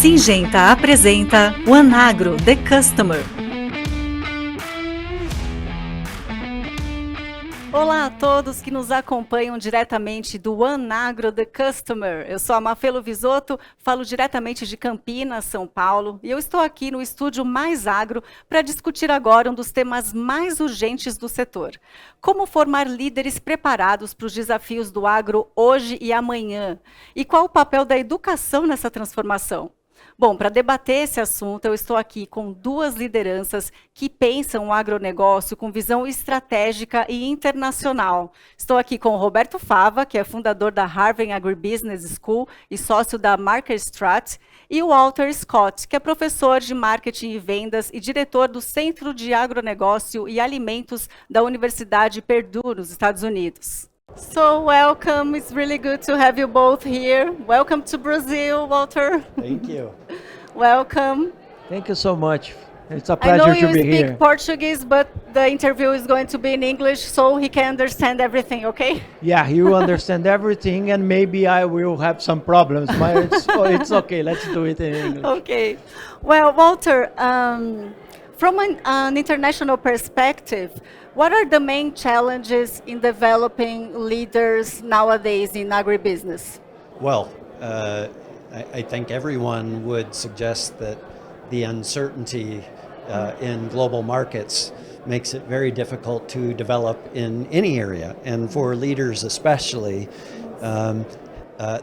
Syngenta apresenta One Agro The Customer. Olá a todos que nos acompanham diretamente do One Agro The Customer. Eu sou a Mafe Luvizotto, falo diretamente de Campinas, São Paulo, e eu estou aqui no estúdio Mais Agro para discutir agora um dos temas mais urgentes do setor. Como formar líderes preparados para os desafios do agro hoje e amanhã? E qual o papel da educação nessa transformação? Bom, para debater esse assunto, eu estou aqui com duas lideranças que pensam o agronegócio com visão estratégica e internacional. Estou aqui com o Roberto Fava, que é fundador da Harven Agribusiness School e sócio da Markestrat, e o Walter Scott, que é professor de marketing e vendas e diretor do Centro de Agronegócio e Alimentos da Universidade Purdue, nos Estados Unidos. So welcome, it's really good to have you both here. Welcome to Brazil, Walter. Thank you. Welcome. Thank you so much. It's a I pleasure know to you be speak here. Portuguese, but the interview is going to be in English, so he can understand everything, okay? Yeah, you understand everything, and maybe I will have some problems, but it's okay. Let's do it in English. Okay. Well, Walter, from an international perspective, what are the main challenges in developing leaders nowadays in agribusiness? Well, I think everyone would suggest that the uncertainty in global markets makes it very difficult to develop in any area, and for leaders especially,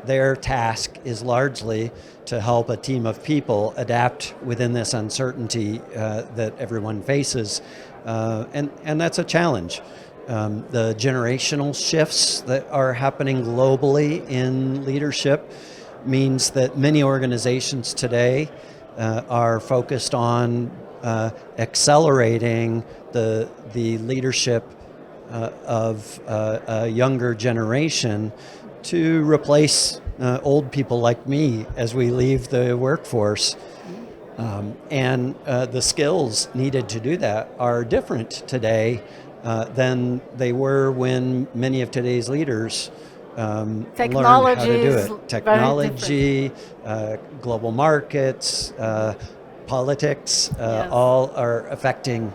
their task is largely to help a team of people adapt within this uncertainty that everyone faces, and that's a challenge. The generational shifts that are happening globally in leadership means that many organizations today are focused on accelerating the leadership of a younger generation to replace old people like me as we leave the workforce. And the skills needed to do that are different today than they were when many of today's leaders learned how to do it. Technology, global markets, politics, Yes. all are affecting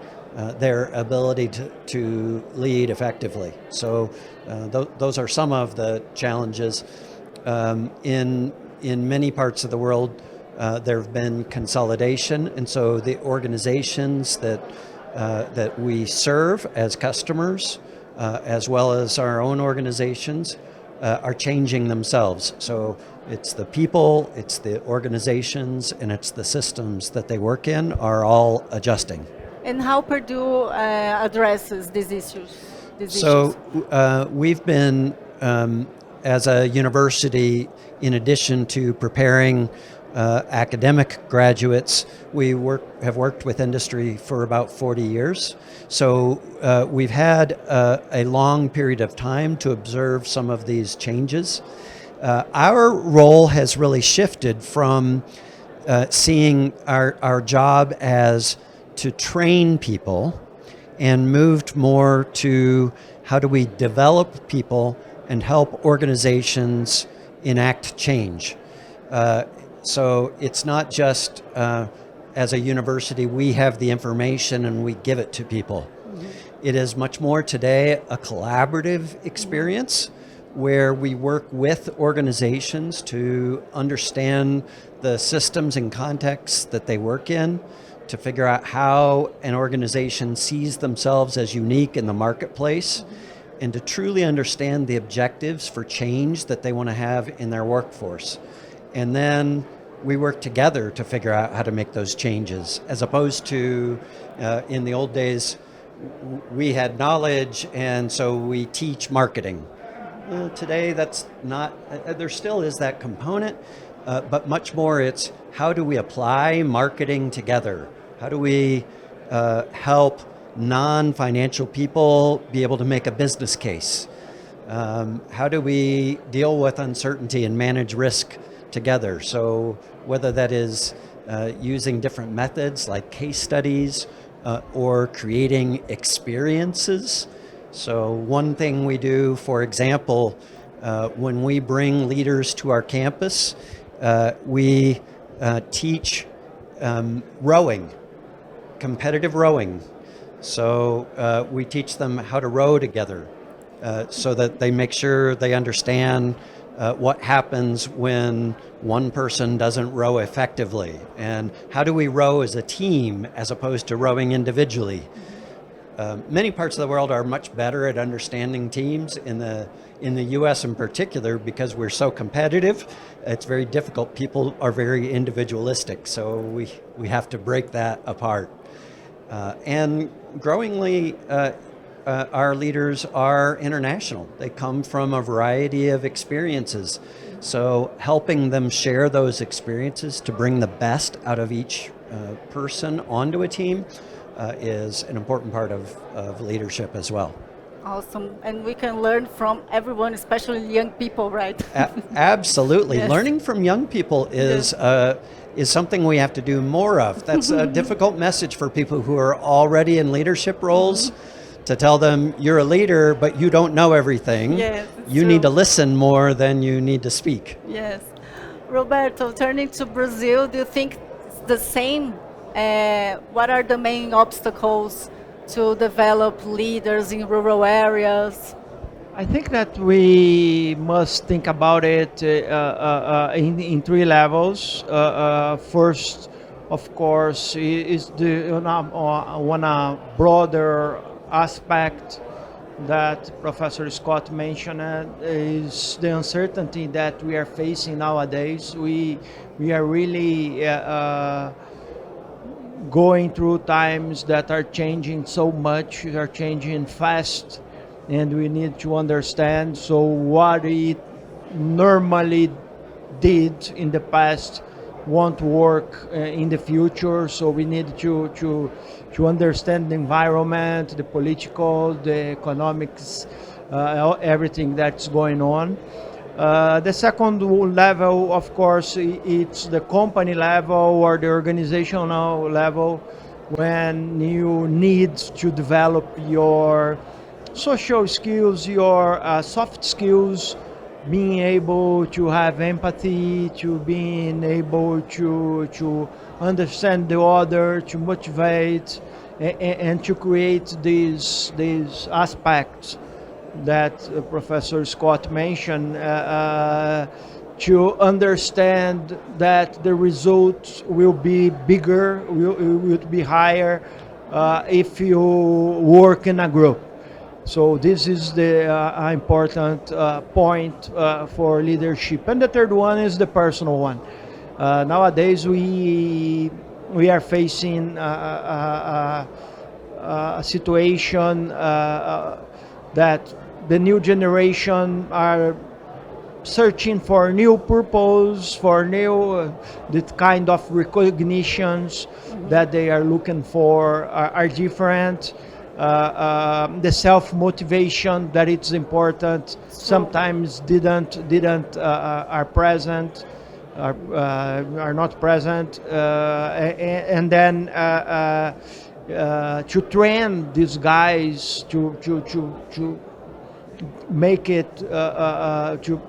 their ability to lead effectively. So those are some of the challenges. In many parts of the world, there have been consolidation, and so the organizations that we serve as customers, as well as our own organizations, are changing themselves. So it's the people, it's the organizations, and it's the systems that they work in are all adjusting. And how Purdue addresses these issues? We've been, as a university, in addition to preparing academic graduates, we have worked with industry for about 40 years. So we've had a long period of time to observe some of these changes. Our role has really shifted from seeing our job as to train people and moved more to how do we develop people and help organizations enact change. So it's not just as a university we have the information and we give it to people. Mm-hmm. It is much more today a collaborative experience where we work with organizations to understand the systems and contexts that they work in, to figure out how an organization sees themselves as unique in the marketplace, mm-hmm. and to truly understand the objectives for change that they want to have in their workforce. And then we work together to figure out how to make those changes, as opposed to in the old days, we had knowledge and so we teach marketing. Today that's not, there still is that component, but much more it's how do we apply marketing together? How do we help non-financial people be able to make a business case? How do we deal with uncertainty and manage risk together? So whether that is using different methods like case studies or creating experiences. So one thing we do, for example, when we bring leaders to our campus, we teach rowing, competitive rowing. So we teach them how to row together so that they make sure they understand what happens when one person doesn't row effectively, and how do we row as a team as opposed to rowing individually. Many parts of the world are much better at understanding teams. In the US in particular, because we're so competitive, it's very difficult. People are very individualistic, so we have to break that apart. And growingly, our leaders are international. They come from a variety of experiences. So helping them share those experiences to bring the best out of each person onto a team is an important part of leadership as well. Awesome. And we can learn from everyone, especially young people, right? Absolutely. Yes. Learning from young people is something we have to do more of. That's a difficult message for people who are already in leadership roles, to tell them you're a leader, but you don't know everything. Yes, you true. need to listen more than you need to speak. Yes. Roberto, turning to Brazil, do you think it's the same? What are the main obstacles to develop leaders in rural areas? I think that we must think about it in three levels. First, of course, is one broader aspect that Professor Scott mentioned is the uncertainty that we are facing nowadays. We are really going through times that are changing so much, are changing fast, and we need to understand. So what it normally did in the past won't work in the future. So we need to understand the environment, the political, the economics, everything that's going on. The second level, of course, it's the company level or the organizational level, when you need to develop your social skills, your soft skills, being able to have empathy, to being able to understand the other, to motivate, and to create these aspects that Professor Scott mentioned, to understand that the results will be bigger, will be higher if you work in a group. So this is the important point for leadership. And the third one is the personal one. Nowadays we are facing a situation that the new generation are searching for new purpose, for new the kind of recognitions that they are looking for are different. The self-motivation that it's important sometimes are present, are not present, and then to train these guys to make it to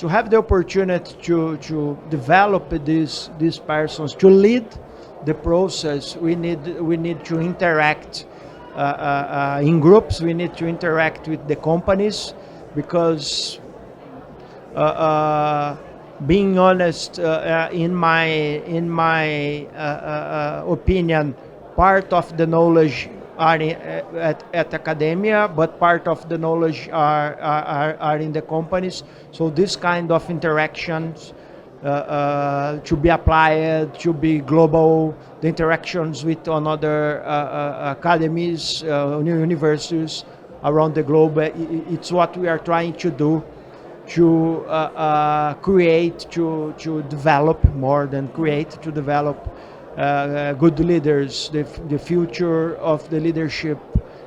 have the opportunity to develop these persons, to lead the process. We need to interact in groups. We need to interact with the companies, because being honest, in my opinion, part of the knowledge are at academia, but part of the knowledge are in the companies. So this kind of interactions to be applied, to be global, the interactions with another academies, universities around the globe, it's what we are trying to do, to create, to develop, more than create, to develop good leaders, the future of the leadership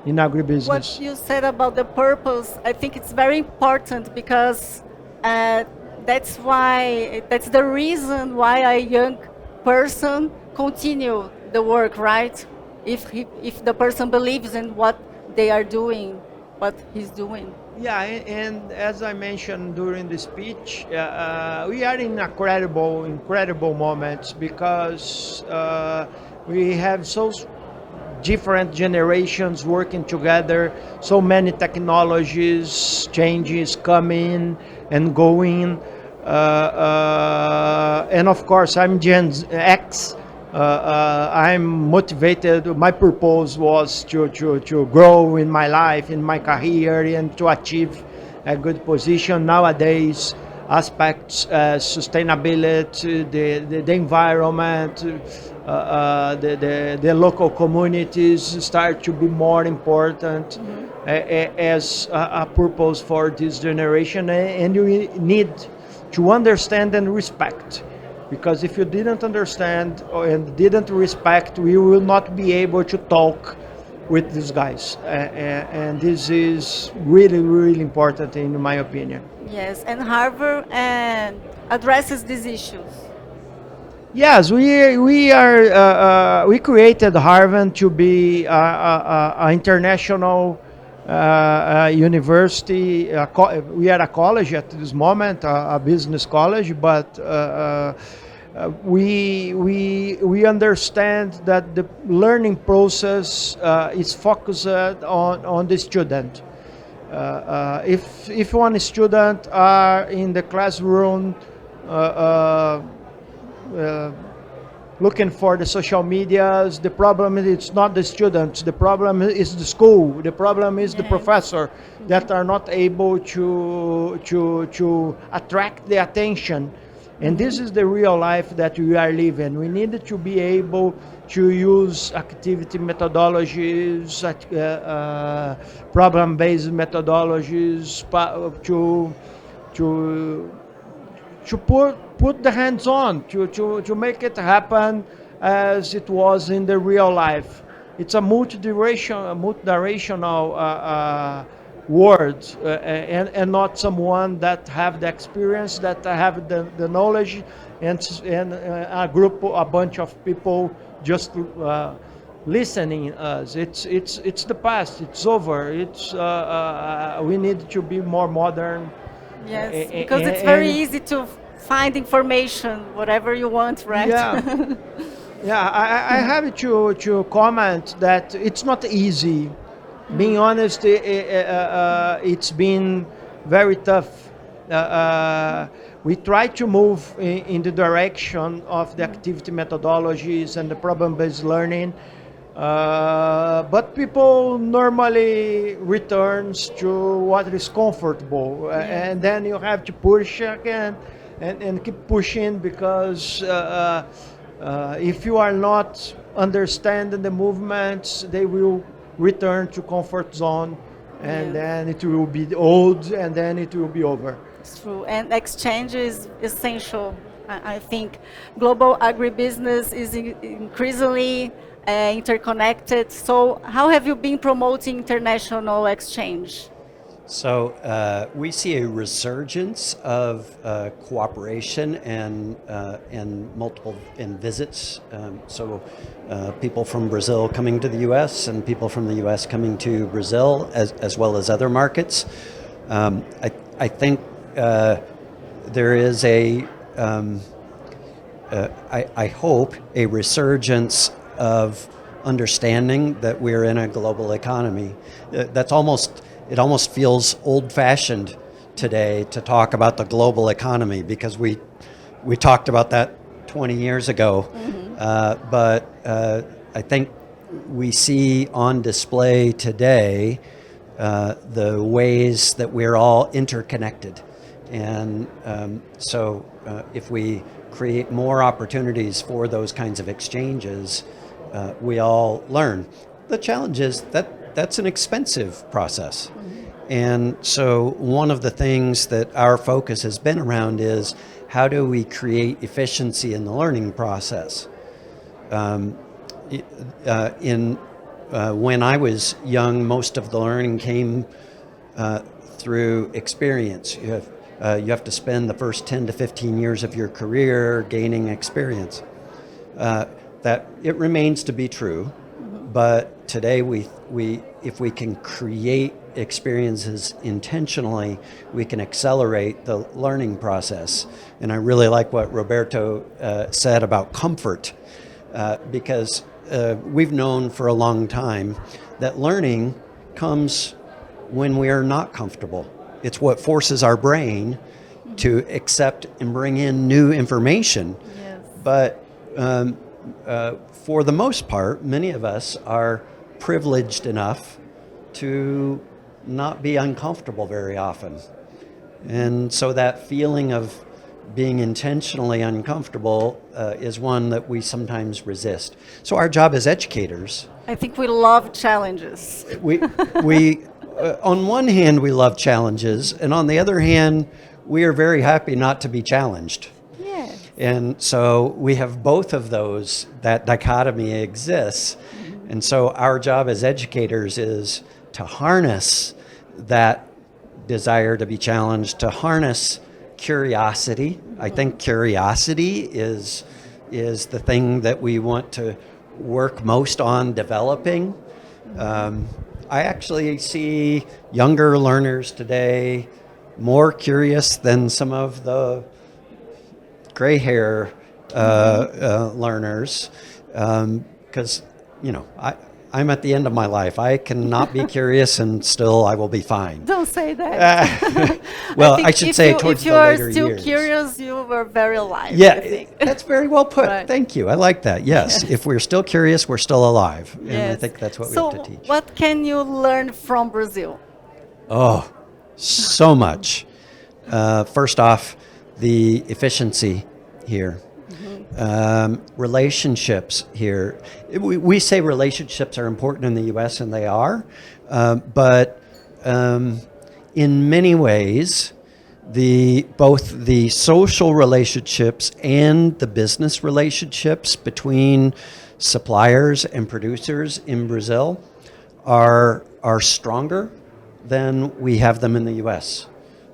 in agribusiness. What you said about the purpose, I think it's very important, because that's the reason why a young person continue the work, right? If the person believes in what they are doing, what he's doing. Yeah, and as I mentioned during the speech, we are in incredible moments because we have different generations working together, so many technologies, changes coming and going. And of course, I'm Gen X. I'm motivated. My purpose was to grow in my life, in my career, and to achieve a good position. Nowadays, aspects sustainability, the environment, the local communities start to be more important as a purpose for this generation, and you need to understand and respect. Because if you didn't understand and didn't respect, we will not be able to talk with these guys. And this is really, really important in my opinion. Yes, and Harvard addresses these issues. Yes, we created Harven to be an international university. We are a college at this moment, a business college, but we understand that the learning process is focused on the student. If one student are in the classroom looking for the social medias, the problem is it's not the students, the problem is the school, the problem is the professor that are not able to attract the attention. And this is the real life that we are living. We need to be able to use activity methodologies, problem-based methodologies to put the hands on, to make it happen as it was in the real life. It's a multi-directional word, and not someone that have the experience, that have the knowledge, and a bunch of people just listening us. It's the past. It's over. We need to be more modern. Yes, because it's very easy to find information, whatever you want, right? Yeah, yeah. I have to comment that it's not easy. Being honest, it's been very tough. We try to move in the direction of the activity methodologies and the problem-based learning, but people normally returns to what is comfortable, and then you have to push again and keep pushing, because if you are not understanding the movements, they will return to comfort zone, and then it will be old, and then it will be over. It's true, and exchange is essential. I think global agribusiness is increasingly interconnected. So how have you been promoting international exchange? So we see a resurgence of cooperation and multiple visits. People from Brazil coming to the U.S. and people from the U.S. coming to Brazil, as well as other markets. I think there is I hope a resurgence of understanding that we're in a global economy. It almost feels old-fashioned today to talk about the global economy, because we talked about that 20 years ago. But I think we see on display today the ways that we're all interconnected. And so if we create more opportunities for those kinds of exchanges, we all learn. The challenge is that's an expensive process. And so one of the things that our focus has been around is how do we create efficiency in the learning process? When I was young, most of the learning came through experience. You have to spend the first 10 to 15 years of your career gaining experience. That it remains to be true, but today if we can create experiences intentionally, we can accelerate the learning process. And I really like what Roberto said about comfort, because we've known for a long time that learning comes when we are not comfortable. It's what forces our brain to accept and bring in new information. Yes. But for the most part, many of us are privileged enough to not be uncomfortable very often. And so that feeling of being intentionally uncomfortable is one that we sometimes resist. So our job as educators, I think we love challenges. we on one hand we love challenges, and on the other hand we are very happy not to be challenged. Yes. And so we have both of those, that dichotomy exists. And so our job as educators is to harness that desire to be challenged, to harness curiosity. I think curiosity is the thing that we want to work most on developing. I actually see younger learners today more curious than some of the gray hair learners, because I'm at the end of my life. I cannot be curious, and still I will be fine. Don't say that. Well, I should say towards the later If you are years. still curious, you were very alive. I Yeah, think. that's very well put. Right. Thank you. I like that. Yes, if we're still curious, we're still alive. And I Yes. think that's what we So have to teach. what can you learn from Brazil? Oh, so much. First off, the efficiency here. Relationships here. We say relationships are important in the U.S., and they are, but in many ways, both the social relationships and the business relationships between suppliers and producers in Brazil are stronger than we have them in the U.S.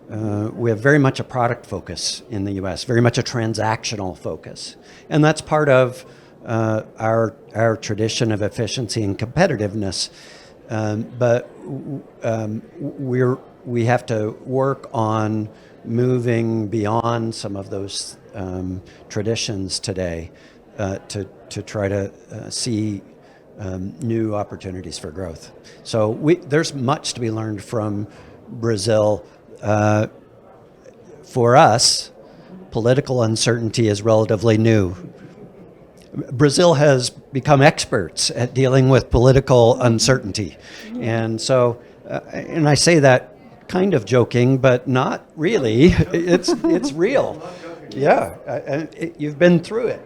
We have very much a product focus in the U.S., very much a transactional focus. And that's part of our tradition of efficiency and competitiveness. But we have to work on moving beyond some of those traditions today to try to see new opportunities for growth. So there's much to be learned from Brazil. For us, political uncertainty is relatively new. Brazil has become experts at dealing with political uncertainty. And so, and I say that kind of joking, but not really. It's real. Yeah, and you've been through it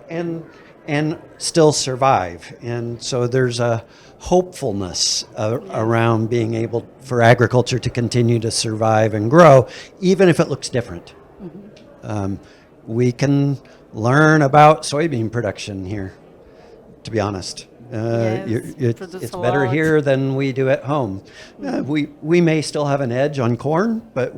and still survive. And so there's a hopefulness around being able for agriculture to continue to survive and grow, even if it looks different. We can learn about soybean production here, to be honest. It's better here than we do at home. We may still have an edge on corn, but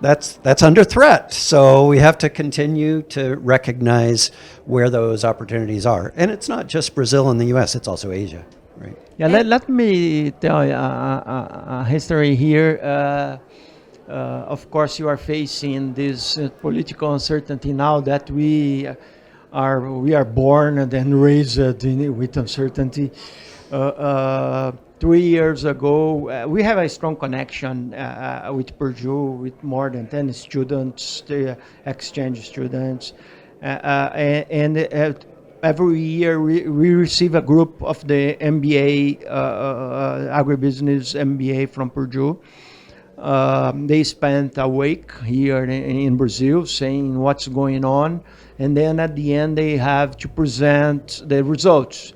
that's under threat. So we have to continue to recognize where those opportunities are. And it's not just Brazil and the U.S., it's also Asia, right? Yeah, let me tell you a history here. Of course, you are facing this political uncertainty now that we are born and then raised with uncertainty. 3 years ago, we have a strong connection with Purdue, with more than 10 students, exchange students, and every year we receive a group of the MBA, Agribusiness MBA from Purdue. They spent a week here in Brazil saying what's going on, and then at the end they have to present the results.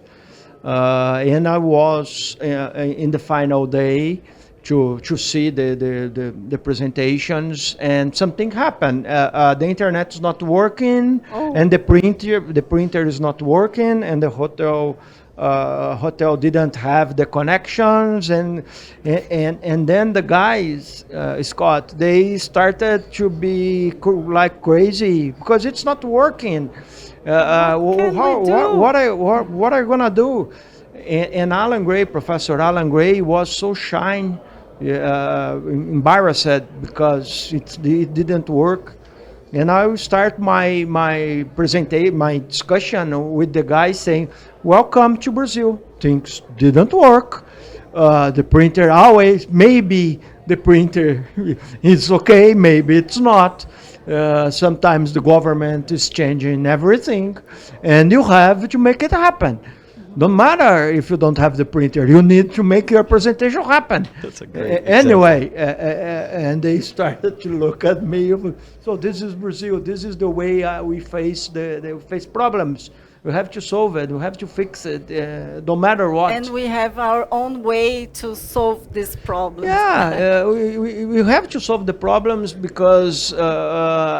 And I was in the final day to see the presentations, and something happened. The internet is not working, and the printer is not working, and the hotel didn't have the connections, and then the guys, Scott, they started to be like crazy because it's not working. What are you gonna do? And Alan Gray, Professor Alan Gray, was so embarrassed because it didn't work. And I will start my presentation, my discussion with the guy saying, "Welcome to Brazil. Things didn't work. The printer always, maybe the printer is okay, maybe it's not. Sometimes the government is changing everything, and you have to make it happen. Don't matter if you don't have the printer, you need to make your presentation happen." That's a great anyway, and they started to look at me. So this is Brazil. This is the way we face face problems. We have to solve it. We have to fix it, no matter what. And we have our own way to solve this problem. Yeah, we have to solve the problems because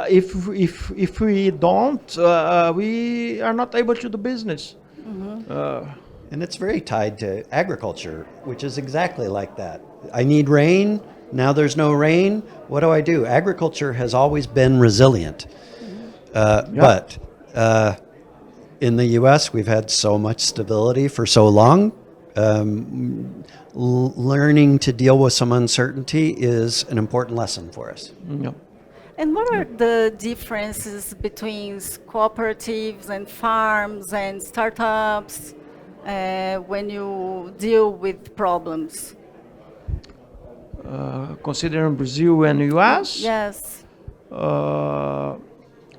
if we don't, we are not able to do business. And it's very tied to agriculture, which is exactly like that. I need rain. Now there's no rain. What do? Agriculture has always been resilient. But in the U.S., we've had so much stability for so long. Learning to deal with some uncertainty is an important lesson for us. Yeah. And what are the differences between cooperatives and farms and startups when you deal with problems? Considering Brazil and US? Yes.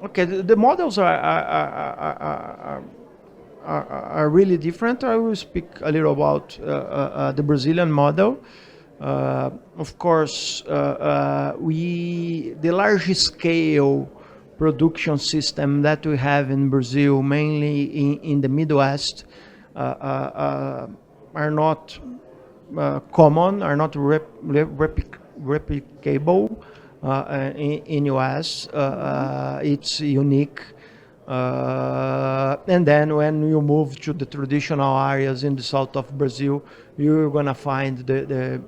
Okay, the models are really different. I will speak a little about the Brazilian model. Of course, the large scale production system that we have in Brazil, mainly in the Midwest, are not common, are not replicable in US. It's unique. And then when you move to the traditional areas in the south of Brazil, you're gonna find the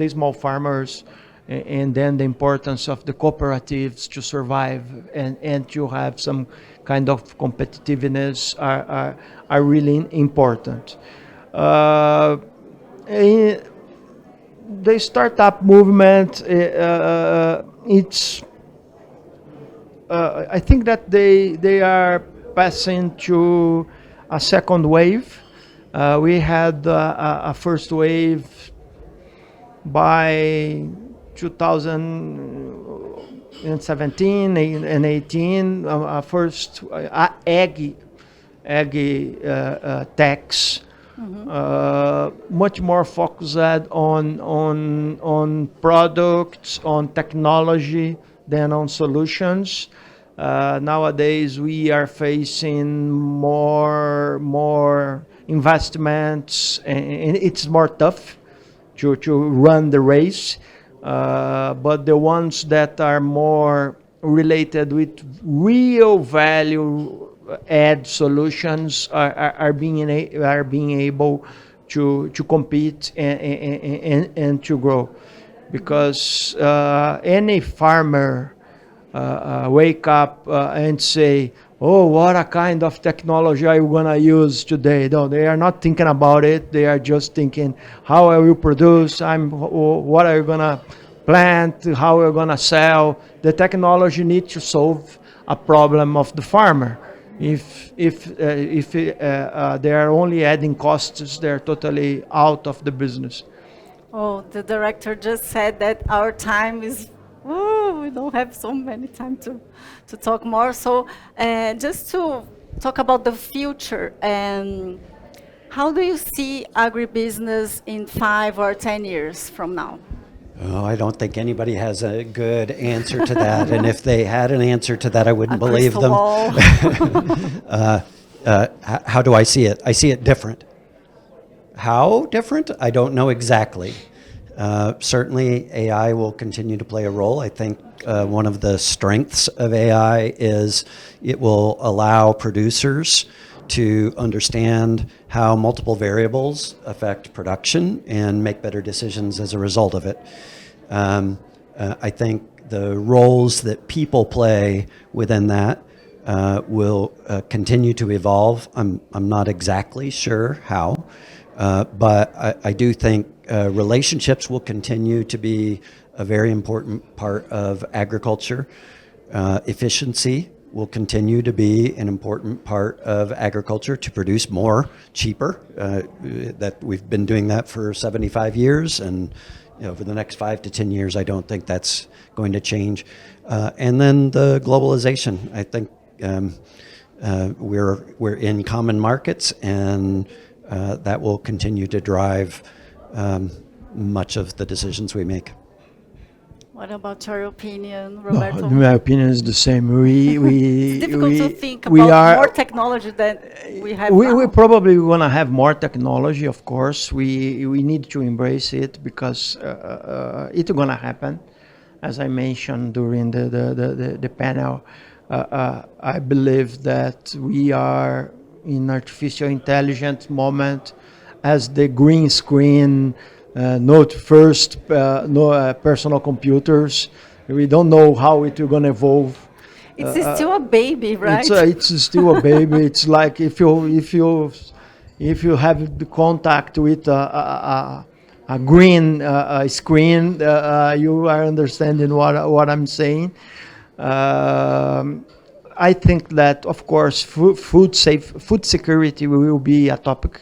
small farmers, and then the importance of the cooperatives to survive and to have some kind of competitiveness are really important. The startup movement, it's I think that they are passing to a second wave. We had a first wave by 2017 and 18, first ag tax, much more focused on products, on technology than on solutions. Nowadays, we are facing more investments, and it's more tough to run the race. But the ones that are more related with real value add solutions are being able to compete and to grow, because any farmer wake up and say, "Oh, what a kind of technology are you gonna use today?" No, they are not thinking about it. They are just thinking, "How I will produce? What are you gonna plant? How are you gonna sell?" The technology needs to solve a problem of the farmer. If they are only adding costs, they're totally out of the business. Oh, the director just said that our time is, we don't have so many time to talk more. So just to talk about the future, how do you see agribusiness in 5 or 10 years from now? Oh, I don't think anybody has a good answer to that. And if they had an answer to that, I wouldn't believe them. How do I see it? I see it different. How different? I don't know exactly. Certainly, AI will continue to play a role. I think one of the strengths of AI is it will allow producers to understand how multiple variables affect production and make better decisions as a result of it. I think the roles that people play within that will continue to evolve. I'm not exactly sure how. But I do think relationships will continue to be a very important part of agriculture. Efficiency will continue to be an important part of agriculture to produce more cheaper. That we've been doing that for 75 years, and over the next 5 to 10 years, I don't think that's going to change. And then the globalization. I think we're in common markets, and that will continue to drive much of the decisions we make. What about your opinion, Roberto? My opinion is the same. It's difficult to think about more technology than we have now. We probably want to have more technology, of course. We need to embrace it because it's going to happen. As I mentioned during the panel, I believe that we are in artificial intelligence moment as the green screen, no personal computers. We don't know how it's going to evolve. It's still a baby, right? It's still a baby. It's like if you have the contact with a green screen, you are understanding what I'm saying. I think that, of course, food security will be a topic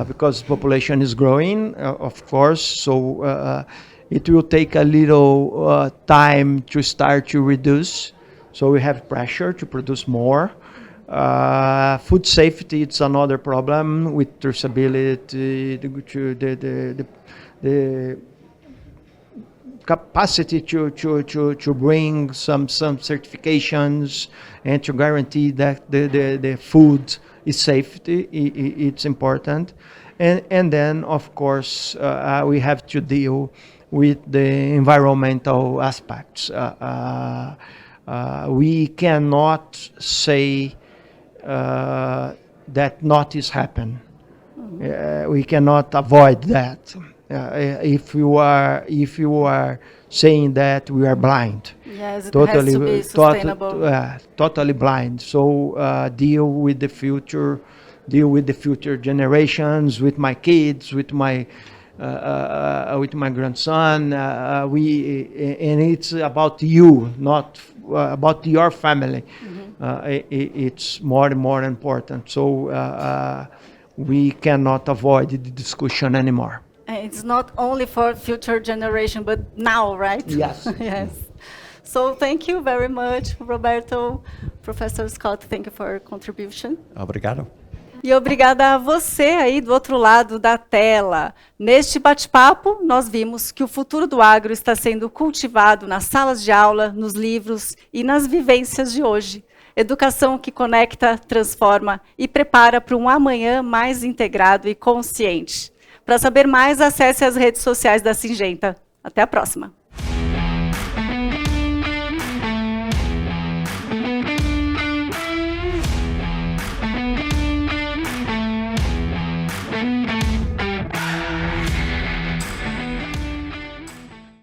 because population is growing, of course. So it will take a little time to start to reduce. So we have pressure to produce more. Food safety, it's another problem with traceability, the capacity to bring some certifications and to guarantee that the food is safety. It's important, and then of course we have to deal with the environmental aspects. We cannot say that not is happen. We cannot avoid that. If you are saying that we are blind, yes, it has to be sustainable. Totally blind. So deal with the future generations, with my kids, with my grandson. And it's about you, not about your family. It's more and more important. So we cannot avoid the discussion anymore. It's not only for future generation, but now, right? Yes. Yes. So thank you very much, Roberto. Professor Scott, thank you for your contribution. Obrigado. E obrigada a você aí do outro lado da tela. Neste bate-papo, nós vimos que o futuro do agro está sendo cultivado nas salas de aula, nos livros e nas vivências de hoje. Educação que conecta, transforma e prepara para um amanhã mais integrado e consciente. Para saber mais, acesse as redes sociais da Syngenta. Até a próxima!